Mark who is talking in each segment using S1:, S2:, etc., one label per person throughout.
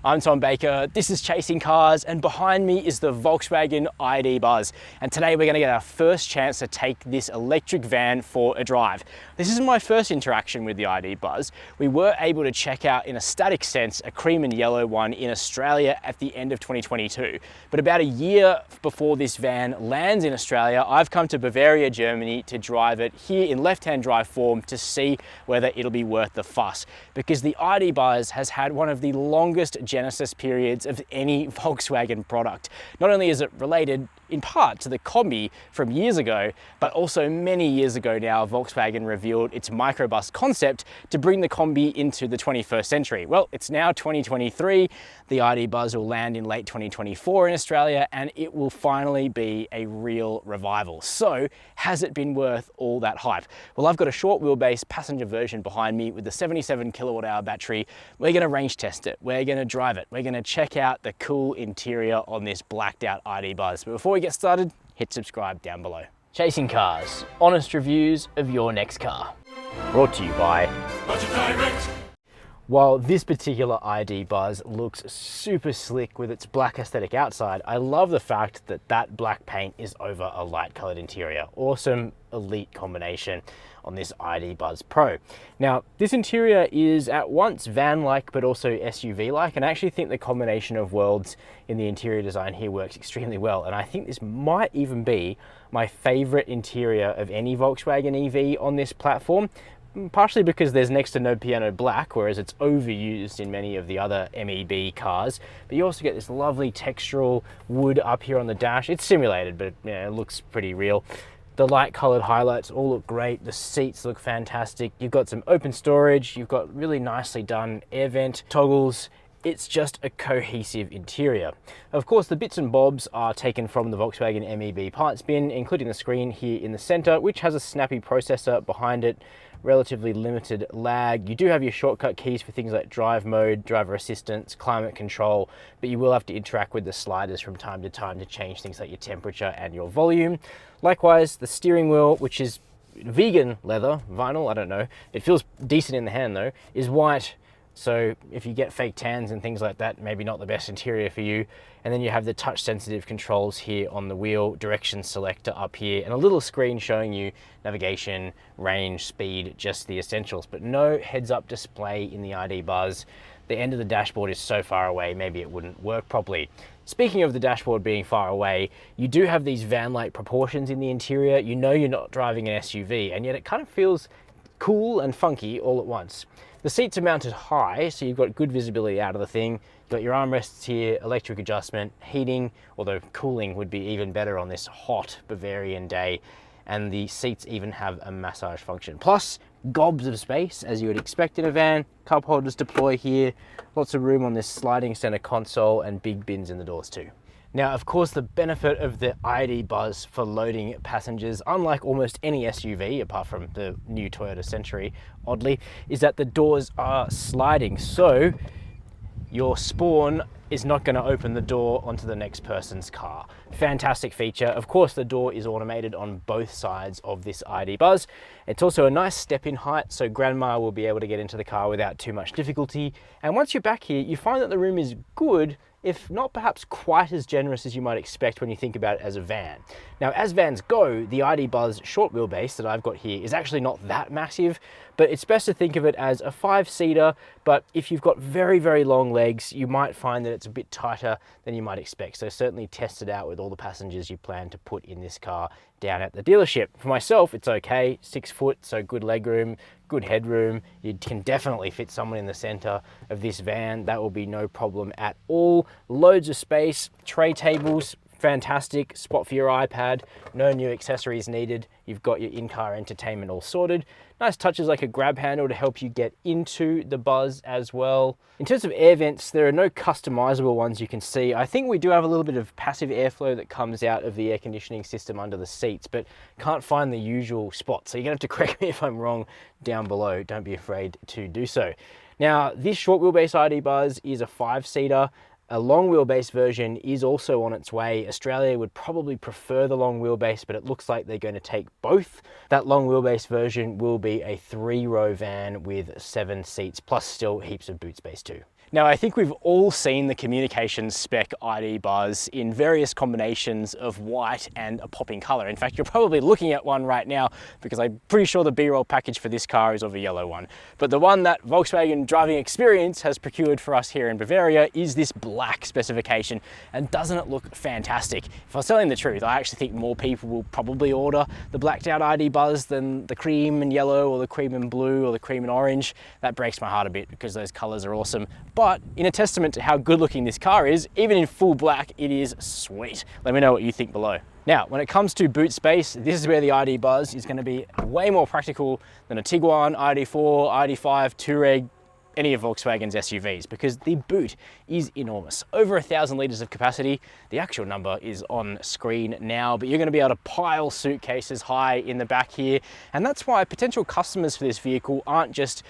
S1: I'm Tom Baker, this is Chasing Cars, and behind me is the Volkswagen ID Buzz. And today we're gonna get our first chance to take this electric van for a drive. This isn't my first interaction with the ID Buzz. We were able to check out, in a static sense, a cream and yellow one in Australia at the end of 2022. But about a year before this van lands in Australia, I've come to Bavaria, Germany to drive it here in left-hand drive form to see whether it'll be worth the fuss. Because the ID Buzz has had one of the longest genesis periods of any Volkswagen product. Not only is it related in part to the Kombi from years ago, but also many years ago now, Volkswagen revealed its microbus concept to bring the Kombi into the 21st century. Well, it's now 2023. The ID Buzz will land in late 2024 in Australia, and it will finally be a real revival. So, has it been worth all that hype? Well, I've got a short wheelbase passenger version behind me with the 77 kilowatt hour battery. We're gonna range test it. We're gonna drive it. We're gonna check out the cool interior on this blacked out ID Buzz. But before we get started, hit subscribe down below. Chasing Cars, honest reviews of your next car. Brought to you by Budget Direct. While this particular ID Buzz looks super slick with its black aesthetic outside, I love the fact that that black paint is over a light colored interior. Awesome, elite combination on this ID Buzz Pro. Now, this interior is at once van-like but also SUV-like, and I actually think the combination of worlds in the interior design here works extremely well, and I think this might even be my favorite interior of any Volkswagen EV on this platform. Partially because there's next to no piano black, whereas it's overused in many of the other MEB cars. But you also get this lovely textural wood up here on the dash. It's simulated, but it looks pretty real. The light colored highlights all look great. The seats look fantastic. You've got some open storage. You've got really nicely done air vent toggles. It's just a cohesive interior. Of course, the bits and bobs are taken from the Volkswagen MEB parts bin, including the screen here in the center, which has a snappy processor behind it, relatively limited lag. You do have your shortcut keys for things like drive mode, driver assistance, climate control, but you will have to interact with the sliders from time to time to change things like your temperature and your volume. Likewise, the steering wheel, which is vegan leather, vinyl, I don't know. It feels decent in the hand though, is white. So if you get fake tans and things like that, maybe not the best interior for you. And then you have the touch sensitive controls here on the wheel, direction selector up here, and a little screen showing you navigation, range, speed, just the essentials, but no heads up display in the ID Buzz. The end of the dashboard is so far away, maybe it wouldn't work properly. Speaking of the dashboard being far away, you do have these van-like proportions in the interior. You know you're not driving an SUV, and yet it kind of feels cool and funky all at once. The seats are mounted high, so you've got good visibility out of the thing. You've got your armrests here, electric adjustment, heating, although cooling would be even better on this hot Bavarian day. And the seats even have a massage function. Plus, gobs of space, as you would expect in a van. Cup holders deploy here, lots of room on this sliding center console, and big bins in the doors too. Now, of course, the benefit of the ID Buzz for loading passengers, unlike almost any SUV, apart from the new Toyota Century, oddly, is that the doors are sliding. So your spawn is not going to open the door onto the next person's car. Fantastic feature. Of course, the door is automated on both sides of this ID Buzz. It's also a nice step in height, so grandma will be able to get into the car without too much difficulty. And once you're back here, you find that the room is good, if not perhaps quite as generous as you might expect when you think about it as a van. Now, as vans go, the ID Buzz short wheelbase that I've got here is actually not that massive, but it's best to think of it as a 5-seater, but if you've got very, very long legs, you might find that it's a bit tighter than you might expect. So certainly test it out with all the passengers you plan to put in this car down at the dealership. For myself, it's okay, 6 foot, so good leg room, good headroom. You can definitely fit someone in the center of this van. That will be no problem at all. Loads of space, tray tables, fantastic, spot for your iPad, no new accessories needed. You've got your in-car entertainment all sorted. Nice touches like a grab handle to help you get into the Buzz as well. In terms of air vents, there are no customizable ones you can see. I think we do have a little bit of passive airflow that comes out of the air conditioning system under the seats, but can't find the usual spot. So you're gonna have to correct me if I'm wrong down below. Don't be afraid to do so. Now, this short wheelbase ID Buzz is a 5-seater. A long wheelbase version is also on its way. Australia would probably prefer the long wheelbase, but it looks like they're going to take both. That long wheelbase version will be a 3-row van with 7 seats, plus still heaps of boot space too. Now, I think we've all seen the communications spec ID Buzz in various combinations of white and a popping color. In fact, you're probably looking at one right now because I'm pretty sure the B-roll package for this car is of a yellow one. But the one that Volkswagen Driving Experience has procured for us here in Bavaria is this black specification. And doesn't it look fantastic? If I was telling the truth, I actually think more people will probably order the blacked out ID Buzz than the cream and yellow or the cream and blue or the cream and orange. That breaks my heart a bit because those colors are awesome. But in a testament to how good looking this car is, even in full black, it is sweet. Let me know what you think below. Now, when it comes to boot space, this is where the ID Buzz is going to be way more practical than a Tiguan, ID4, ID5, Touareg, any of Volkswagen's SUVs, because the boot is enormous. Over 1,000 litres of capacity. The actual number is on screen now, but you're going to be able to pile suitcases high in the back here. And that's why potential customers for this vehicle aren't just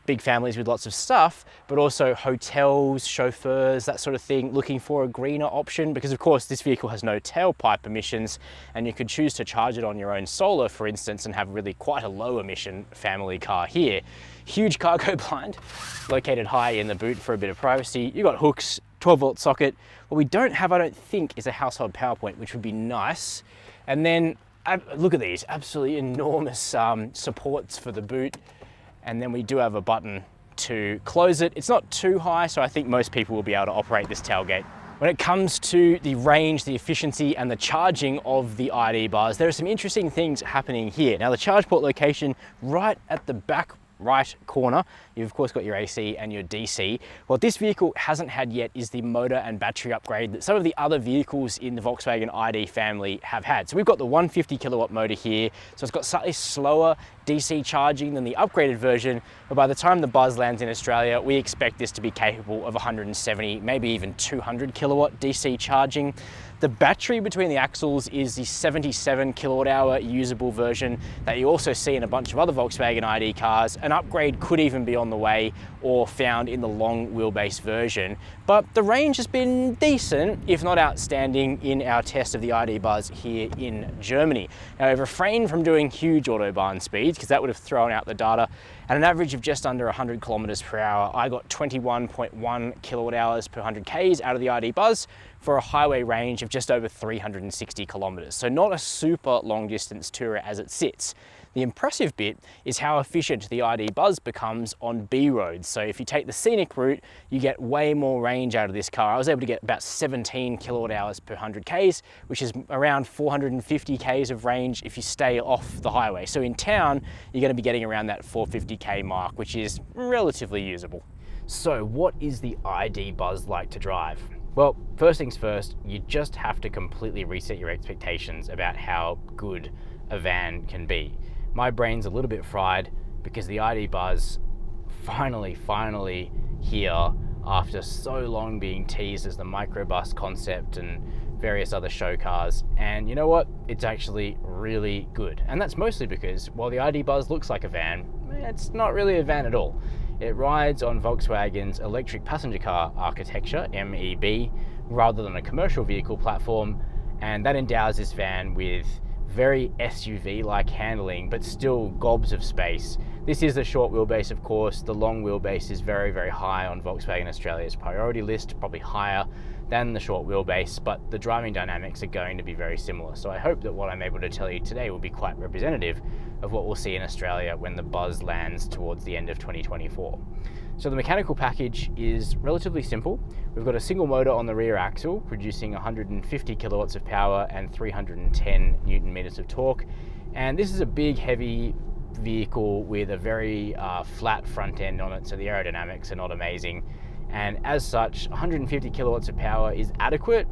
S1: big families with lots of stuff, but also hotels, chauffeurs, that sort of thing, looking for a greener option, because of course this vehicle has no tailpipe emissions, and you could choose to charge it on your own solar, for instance, and have really quite a low emission family car here. Huge cargo blind, located high in the boot for a bit of privacy. You've got hooks, 12-volt socket. What we don't have, I don't think, is a household power point, which would be nice. And then look at these, absolutely enormous supports for the boot. And then we do have a button to close it. It's not too high, so I think most people will be able to operate this tailgate. When it comes to the range, the efficiency, and the charging of the ID Buzz, there are some interesting things happening here. Now, the charge port location right at the back right corner, you've of course got your AC and your DC. What this vehicle hasn't had yet is the motor and battery upgrade that some of the other vehicles in the Volkswagen ID family have had. So we've got the 150 kilowatt motor here, so it's got slightly slower DC charging than the upgraded version, but by the time the Buzz lands in Australia, we expect this to be capable of 170, maybe even 200 kilowatt DC charging. The battery between the axles is the 77 kilowatt hour usable version that you also see in a bunch of other Volkswagen ID cars. An upgrade could even be on the way or found in the long wheelbase version. But the range has been decent, if not outstanding, in our test of the ID Buzz here in Germany. Now, we've refrained from doing huge Autobahn speeds because that would have thrown out the data. At an average of just under 100 kilometers per hour, I got 21.1 kilowatt hours per 100 Ks out of the ID Buzz for a highway range of just over 360 kilometers. So not a super long distance tourer as it sits. The impressive bit is how efficient the ID Buzz becomes on B roads. So if you take the scenic route, you get way more range out of this car. I was able to get about 17 kilowatt hours per 100 Ks, which is around 450 Ks of range if you stay off the highway. So in town, you're going to be getting around that 450 K mark, which is relatively usable. So what is the ID Buzz like to drive? Well, first things first, you just have to completely reset your expectations about how good a van can be. My brain's a little bit fried because the ID Buzz finally here, after so long being teased as the microbus concept and various other show cars. And you know what? It's actually really good. And that's mostly because while the ID Buzz looks like a van, it's not really a van at all. It rides on Volkswagen's electric passenger car architecture, MEB, rather than a commercial vehicle platform, and that endows this van with very SUV-like handling, but still gobs of space. This is the short wheelbase, of course. The long wheelbase is very, very high on Volkswagen Australia's priority list, probably higher than the short wheelbase, but the driving dynamics are going to be very similar. So I hope that what I'm able to tell you today will be quite representative of what we'll see in Australia when the Buzz lands towards the end of 2024. So the mechanical package is relatively simple. We've got a single motor on the rear axle, producing 150 kilowatts of power and 310 Newton meters of torque. And this is a big, heavy vehicle with a very flat front end on it, so the aerodynamics are not amazing. And as such, 150 kilowatts of power is adequate,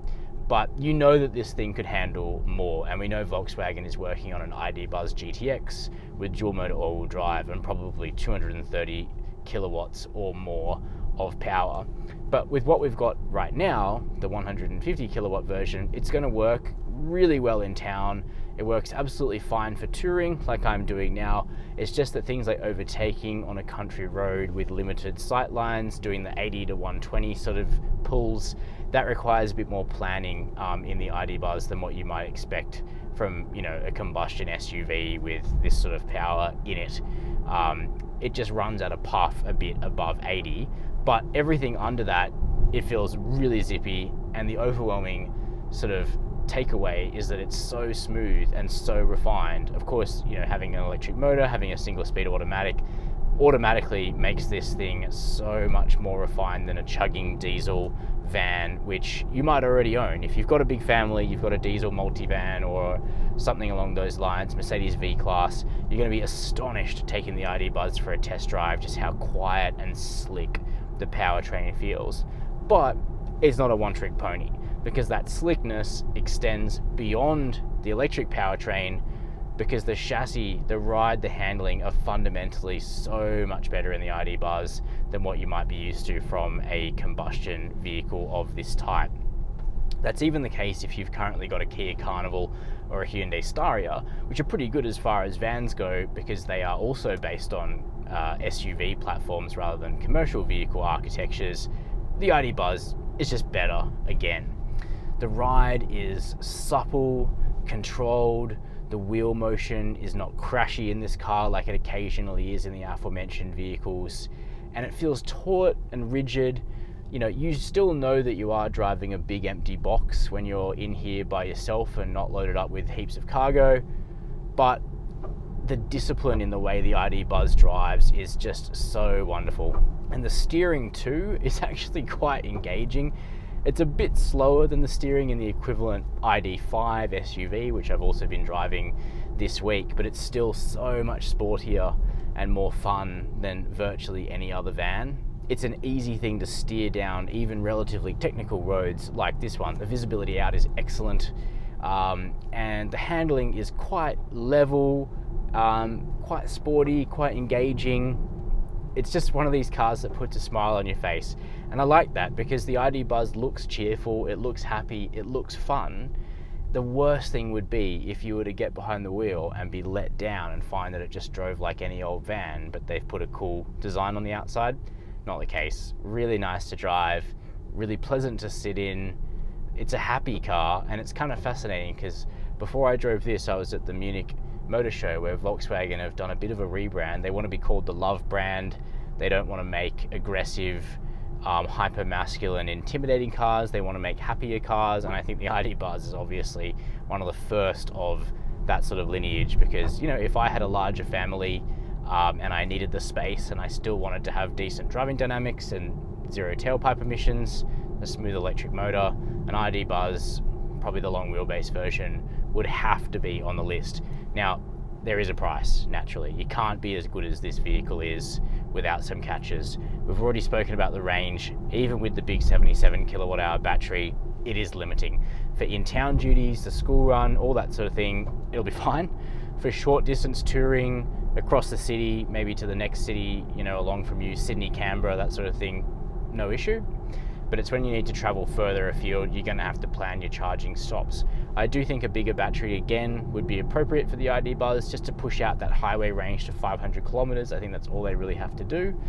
S1: but you know that this thing could handle more. And we know Volkswagen is working on an ID Buzz GTX with dual motor all-wheel drive and probably 230 kilowatts or more of power. But with what we've got right now, the 150 kilowatt version, it's going to work really well in town. It works absolutely fine for touring like I'm doing now. It's just that things like overtaking on a country road with limited sight lines, doing the 80 to 120 sort of pulls, that requires a bit more planning in the ID Buzz than what you might expect from, you know, a combustion SUV with this sort of power in it. It just runs at a puff a bit above 80, but everything under that, it feels really zippy, and the overwhelming sort of takeaway is that it's so smooth and so refined. Of course, you know, having an electric motor, having a single speed automatic automatically makes this thing so much more refined than a chugging diesel van, which you might already own. If you've got a big family, you've got a diesel multivan or something along those lines, Mercedes V-Class, you're going to be astonished taking the ID Buzz for a test drive, just how quiet and slick the powertrain feels. But it's not a one-trick pony, because that slickness extends beyond the electric powertrain, because the chassis, the ride, the handling are fundamentally so much better in the ID Buzz than what you might be used to from a combustion vehicle of this type. That's even the case if you've currently got a Kia Carnival or a Hyundai Staria, which are pretty good as far as vans go, because they are also based on SUV platforms rather than commercial vehicle architectures. The ID Buzz is just better again. The ride is supple, controlled. The wheel motion is not crashy in this car like it occasionally is in the aforementioned vehicles, and it feels taut and rigid. You know, you still know that you are driving a big empty box when you're in here by yourself and not loaded up with heaps of cargo, but the discipline in the way the ID Buzz drives is just so wonderful. And the steering too is actually quite engaging. It's a bit slower than the steering in the equivalent ID5 SUV, which I've also been driving this week, but it's still so much sportier and more fun than virtually any other van. It's an easy thing to steer down even relatively technical roads like this one. The visibility out is excellent, and the handling is quite level, quite sporty, quite engaging. It's just one of these cars that puts a smile on your face. And I like that, because the ID Buzz looks cheerful, it looks happy, it looks fun. The worst thing would be if you were to get behind the wheel and be let down and find that it just drove like any old van, but they've put a cool design on the outside. Not the case. Really nice to drive, really pleasant to sit in. It's a happy car, and it's kind of fascinating because before I drove this, I was at the Munich Motor Show, where Volkswagen have done a bit of a rebrand. They want to be called the Love brand. They don't want to make aggressive, hyper masculine, intimidating cars. They want to make happier cars, and I think the ID Buzz is obviously one of the first of that sort of lineage, because, you know, if I had a larger family and I needed the space and I still wanted to have decent driving dynamics and zero tailpipe emissions, a smooth electric motor, an ID Buzz, probably the long wheelbase version, would have to be on the list. Now, there is a price, naturally. You can't be as good as this vehicle is without some catches. We've already spoken about the range. Even with the big 77 kilowatt hour battery, it is limiting. For in-town duties, the school run, all that sort of thing, it'll be fine. For short distance touring across the city, maybe to the next city, you know, along from you, Sydney, Canberra, that sort of thing, no issue. But it's when you need to travel further afield, you're going to have to plan your charging stops. I do think a bigger battery again would be appropriate for the ID Buzz, just to push out that highway range to 500 kilometers. I think that's all they really have to do.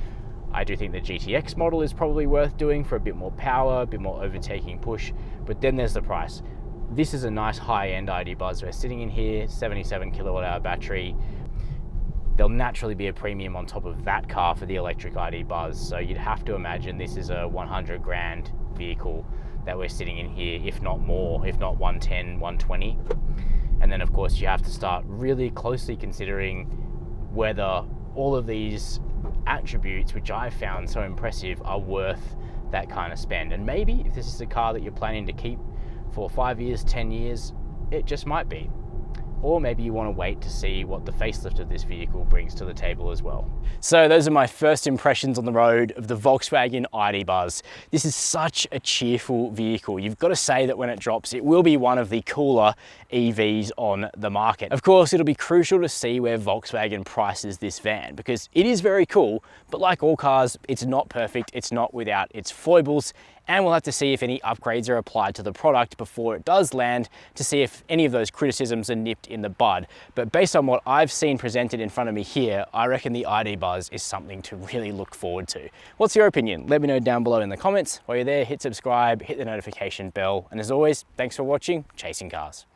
S1: I do think the GTX model is probably worth doing for a bit more power, a bit more overtaking push, but then there's the price. This is a nice high-end ID Buzz. We're sitting in here, 77 kilowatt hour battery. There'll naturally be a premium on top of that car for the electric ID Buzz. So you'd have to imagine this is a 100 grand vehicle that we're sitting in here, if not more, if not 110, 120. And then of course you have to start really closely considering whether all of these attributes, which I found so impressive, are worth that kind of spend. And maybe if this is a car that you're planning to keep for 5 years, 10 years, it just might be. Or maybe you want to wait to see what the facelift of this vehicle brings to the table as well. So those are my first impressions on the road of the Volkswagen ID Buzz. This is such a cheerful vehicle. You've got to say that when it drops, it will be one of the cooler EVs on the market. Of course, it'll be crucial to see where Volkswagen prices this van, because it is very cool, but like all cars, it's not perfect, it's not without its foibles, and we'll have to see if any upgrades are applied to the product before it does land, to see if any of those criticisms are nipped in the bud. But based on what I've seen presented in front of me here, I reckon the ID Buzz is something to really look forward to. What's your opinion? Let me know down below in the comments. While you're there, hit subscribe, hit the notification bell, and as always, thanks for watching Chasing Cars.